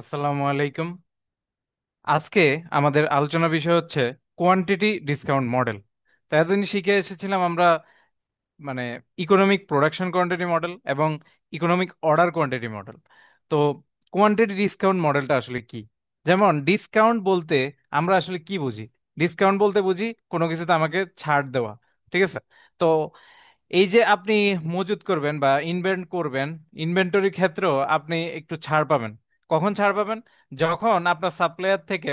আসসালামু আলাইকুম। আজকে আমাদের আলোচনা বিষয় হচ্ছে কোয়ান্টিটি ডিসকাউন্ট মডেল। তো এতদিন শিখে এসেছিলাম আমরা মানে ইকোনমিক প্রোডাকশন কোয়ান্টিটি মডেল এবং ইকোনমিক অর্ডার কোয়ান্টিটি মডেল। তো কোয়ান্টিটি ডিসকাউন্ট মডেলটা আসলে কি? যেমন ডিসকাউন্ট বলতে আমরা আসলে কি বুঝি? ডিসকাউন্ট বলতে বুঝি কোনো কিছুতে আমাকে ছাড় দেওয়া। ঠিক আছে? তো এই যে আপনি মজুত করবেন বা ইনভেন্ট করবেন, ইনভেন্টরির ক্ষেত্রেও আপনি একটু ছাড় পাবেন। কখন ছাড় পাবেন? যখন আপনার সাপ্লায়ার থেকে,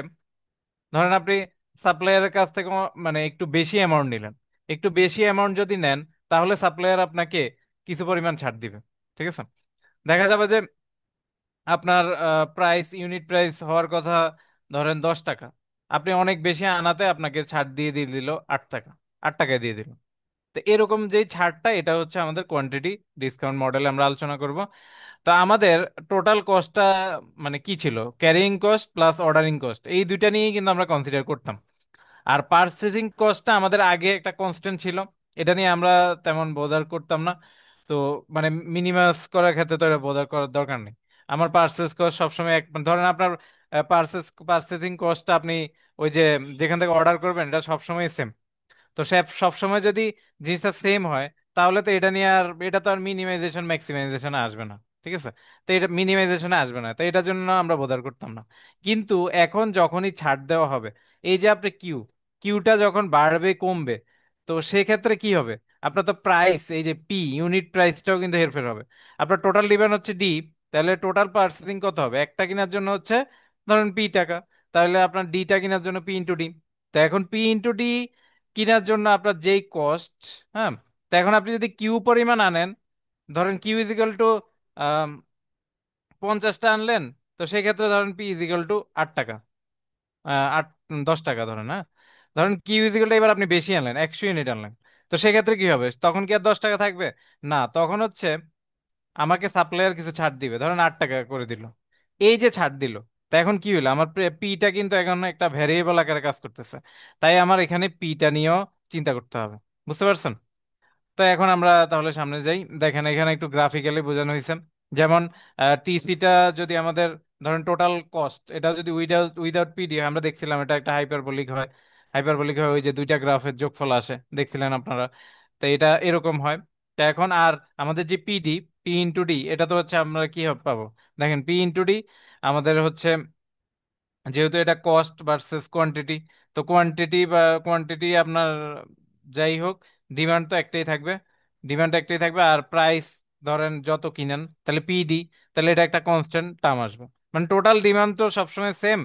ধরেন আপনি সাপ্লায়ারের কাছ থেকে মানে একটু বেশি অ্যামাউন্ট নিলেন। একটু বেশি অ্যামাউন্ট যদি নেন, তাহলে সাপ্লায়ার আপনাকে কিছু পরিমাণ ছাড় দিবে। ঠিক আছে? দেখা যাবে যে আপনার প্রাইস, ইউনিট প্রাইস হওয়ার কথা ধরেন 10 টাকা, আপনি অনেক বেশি আনাতে আপনাকে ছাড় দিয়ে দিয়ে দিল 8 টাকা, 8 টাকায় দিয়ে দিল। তো এরকম যে ছাড়টা, এটা হচ্ছে আমাদের কোয়ান্টিটি ডিসকাউন্ট মডেলে আমরা আলোচনা করব। তো আমাদের টোটাল কস্টটা মানে কি ছিল? Carrying cost plus ordering cost, এই দুইটা নিয়েই কিন্তু আমরা কনসিডার করতাম। আর পারচেজিং কস্টটা আমাদের আগে একটা কনস্ট্যান্ট ছিল, এটা নিয়ে আমরা তেমন বোদার করতাম না। তো মানে মিনিমাইজ করার ক্ষেত্রে তো এটা বোদার করার দরকার নেই। আমার পার্চেস কস্ট সবসময় এক, ধরেন আপনার পার্চেসিং কস্টটা আপনি ওই যে যেখান থেকে অর্ডার করবেন এটা সবসময় সেম। তো সে সবসময় যদি জিনিসটা সেম হয়, তাহলে তো এটা নিয়ে আর, এটা তো আর মিনিমাইজেশন ম্যাক্সিমাইজেশনে আসবে না। ঠিক আছে? তো এটা মিনিমাইজেশনে আসবে না, তো এটার জন্য আমরা বোধার করতাম না। কিন্তু এখন যখনই ছাড় দেওয়া হবে, এই যে আপনি কিউটা যখন বাড়বে কমবে, তো সেক্ষেত্রে কি হবে? আপনার তো প্রাইস, এই যে পি ইউনিট প্রাইসটাও কিন্তু হেরফের হবে। আপনার টোটাল ডিমান্ড হচ্ছে ডি, তাহলে টোটাল পার্চেসিং কত হবে? একটা কেনার জন্য হচ্ছে ধরেন পি টাকা, তাহলে আপনার ডিটা কেনার জন্য পি ইন্টু ডি। তো এখন পি ইন্টু ডি কেনার জন্য আপনার যেই কস্ট, হ্যাঁ, তো এখন আপনি যদি কিউ পরিমাণ আনেন, ধরেন কিউ ইজিক্যাল টু 50টা আনলেন, তো সেক্ষেত্রে ধরেন পি ইজিক্যাল টু 8 টাকা, 8, 10 টাকা ধরেন, হ্যাঁ। ধরেন কিউ ইজিক্যাল টু, এবার আপনি বেশি আনলেন, 100 ইউনিট আনলেন, তো সেক্ষেত্রে কি হবে? তখন কি আর 10 টাকা থাকবে? না, তখন হচ্ছে আমাকে সাপ্লায়ার কিছু ছাড় দিবে, ধরেন 8 টাকা করে দিল। এই যে ছাড় দিল, তা এখন কি হলো? আমার পিটা কিন্তু এখন একটা ভ্যারিয়েবল আকারে কাজ করতেছে। তাই আমার এখানে পিটা নিয়েও চিন্তা করতে হবে। বুঝতে পারছেন? তো এখন আমরা তাহলে সামনে যাই। দেখেন এখানে একটু গ্রাফিক্যালি বোঝানো হয়েছে। যেমন টিসিটা যদি আমাদের, ধরেন টোটাল কস্ট, এটা যদি উইদাউট উইদাউট পিডি হয়, আমরা দেখছিলাম এটা একটা হাইপারবোলিক হয়। হাইপারবোলিক হয়, ওই যে দুইটা গ্রাফের যোগফল আসে, দেখছিলেন আপনারা। তো এটা এরকম হয়। তো এখন আর আমাদের যে পিডি, পি ইন্টু ডি, এটা তো হচ্ছে আমরা কি পাবো? দেখেন পি ইন্টু ডি আমাদের হচ্ছে, যেহেতু এটা কস্ট ভার্সেস কোয়ান্টিটি, তো কোয়ান্টিটি আপনার যাই হোক, ডিমান্ড তো একটাই থাকবে। ডিমান্ড একটাই থাকবে, আর প্রাইস ধরেন যত কিনেন, তাহলে পিডি, তাহলে এটা একটা কনস্ট্যান্ট টার্ম আসবে। মানে টোটাল ডিমান্ড তো সবসময় সেম।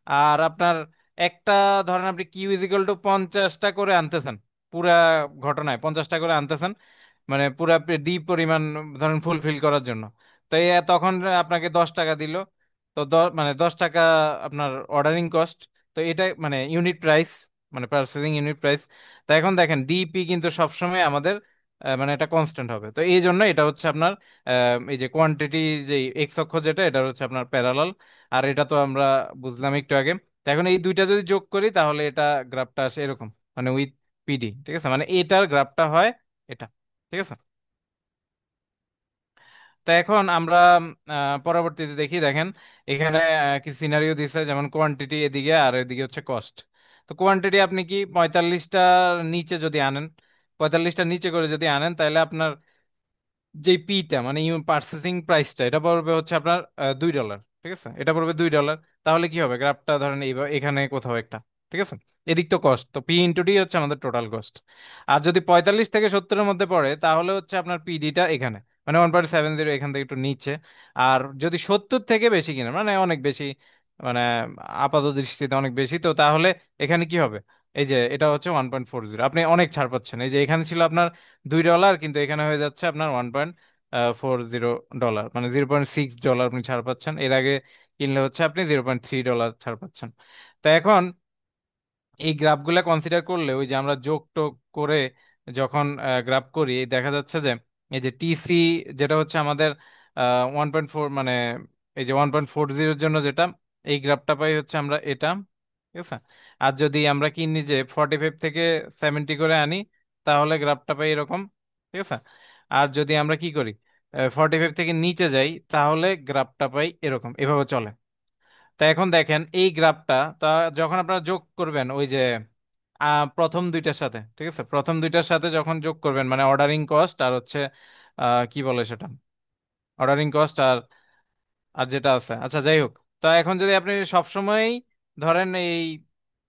আর আপনার একটা, ধরেন আপনি কিউ ইজিক্যাল টু 50টা করে আনতেছেন, পুরা ঘটনায় 50টা করে আনতেছেন, মানে পুরা ডি পরিমাণ ধরেন ফুলফিল করার জন্য। তো তখন আপনাকে 10 টাকা দিল। তো মানে 10 টাকা আপনার অর্ডারিং কস্ট। তো এটা মানে ইউনিট প্রাইস, মানে পার্চেসিং ইউনিট প্রাইস। তো এখন দেখেন ডিপি কিন্তু সবসময় আমাদের মানে এটা কনস্ট্যান্ট হবে। তো এই জন্য এটা হচ্ছে আপনার এই যে কোয়ান্টিটি, যে এক্স অক্ষ যেটা, এটা হচ্ছে আপনার প্যারালাল। আর এটা তো আমরা বুঝলাম একটু আগে। তো এখন এই দুইটা যদি যোগ করি, তাহলে এটা গ্রাফটা আসে এরকম, মানে উইথ পিডি। ঠিক আছে? মানে এটার গ্রাফটা হয় এটা। ঠিক আছে? তো এখন আমরা পরবর্তীতে দেখি। দেখেন এখানে কিছু সিনারিও দিছে, যেমন কোয়ান্টিটি এদিকে আর এদিকে হচ্ছে কস্ট। তো কোয়ান্টিটি আপনি কি 45টার নিচে যদি আনেন, 45টার নিচে করে যদি আনেন, তাহলে আপনার যে পিটা মানে পার্চেসিং প্রাইসটা, এটা পড়বে হচ্ছে আপনার $2। ঠিক আছে? এটা পড়বে $2। তাহলে কি হবে? গ্রাফটা ধরেন এখানে কোথাও একটা। ঠিক আছে? এদিক তো কস্ট, তো পি ইন্টু ডি হচ্ছে আমাদের টোটাল কস্ট। আর যদি 45 থেকে 70-এর মধ্যে পড়ে, তাহলে হচ্ছে আপনার পিডিটা এখানে, মানে 1.70, এখান থেকে একটু নিচে। আর যদি 70 থেকে বেশি কিনা, মানে অনেক বেশি, মানে আপাত দৃষ্টিতে অনেক বেশি, তো তাহলে এখানে কি হবে? এই যে এটা হচ্ছে 1.40, আপনি অনেক ছাড় পাচ্ছেন। এই যে এখানে ছিল আপনার $2, কিন্তু এখানে হয়ে যাচ্ছে আপনার 1.40 ডলার, মানে $0.6 আপনি ছাড় পাচ্ছেন। এর আগে কিনলে হচ্ছে আপনি $0.3 ছাড় পাচ্ছেন। তো এখন এই গ্রাফগুলো কনসিডার করলে, ওই যে আমরা যোগ টোগ করে যখন গ্রাফ করি, দেখা যাচ্ছে যে এই যে টিসি, যেটা হচ্ছে আমাদের 1.4, মানে এই যে 1.40-এর জন্য যেটা, এই গ্রাফটা পাই হচ্ছে আমরা এটা। ঠিক আছে? আর যদি আমরা কিনি যে 45 থেকে 70 করে আনি, তাহলে গ্রাফটা পাই এরকম। ঠিক আছে? আর যদি আমরা কি করি, 45 থেকে নিচে যাই, তাহলে গ্রাফটা পাই এরকম, এভাবে চলে। তা এখন দেখেন এই গ্রাফটা, তা যখন আপনারা যোগ করবেন ওই যে প্রথম দুইটার সাথে, ঠিক আছে, প্রথম দুইটার সাথে যখন যোগ করবেন মানে অর্ডারিং কস্ট আর হচ্ছে কি বলে সেটা, অর্ডারিং কস্ট আর আর যেটা আছে, আচ্ছা যাই হোক। তো এখন যদি আপনি সবসময় ধরেন এই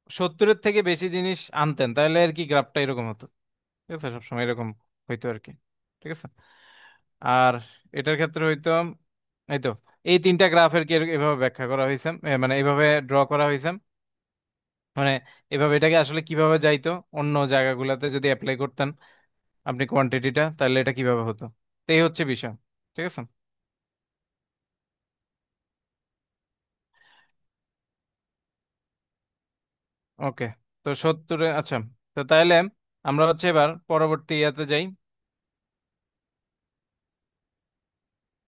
70-এর থেকে বেশি জিনিস আনতেন, তাহলে আর কি গ্রাফটা এরকম হতো, ঠিক আছে, সবসময় এরকম হইতো আর কি, ঠিক আছে। আর এটার ক্ষেত্রে হয়তো এই তো এই তিনটা গ্রাফের কি এভাবে ব্যাখ্যা করা হয়েছে, মানে এইভাবে ড্র করা হয়েছে, মানে এভাবে এটাকে আসলে কিভাবে যাইতো অন্য জায়গাগুলোতে যদি অ্যাপ্লাই করতেন আপনি কোয়ান্টিটিটা, তাহলে এটা কিভাবে হতো। তো এই হচ্ছে বিষয়, ঠিক আছে। ওকে, তো 70-এ, আচ্ছা, তো তাহলে আমরা হচ্ছে এবার পরবর্তী ইয়াতে যাই।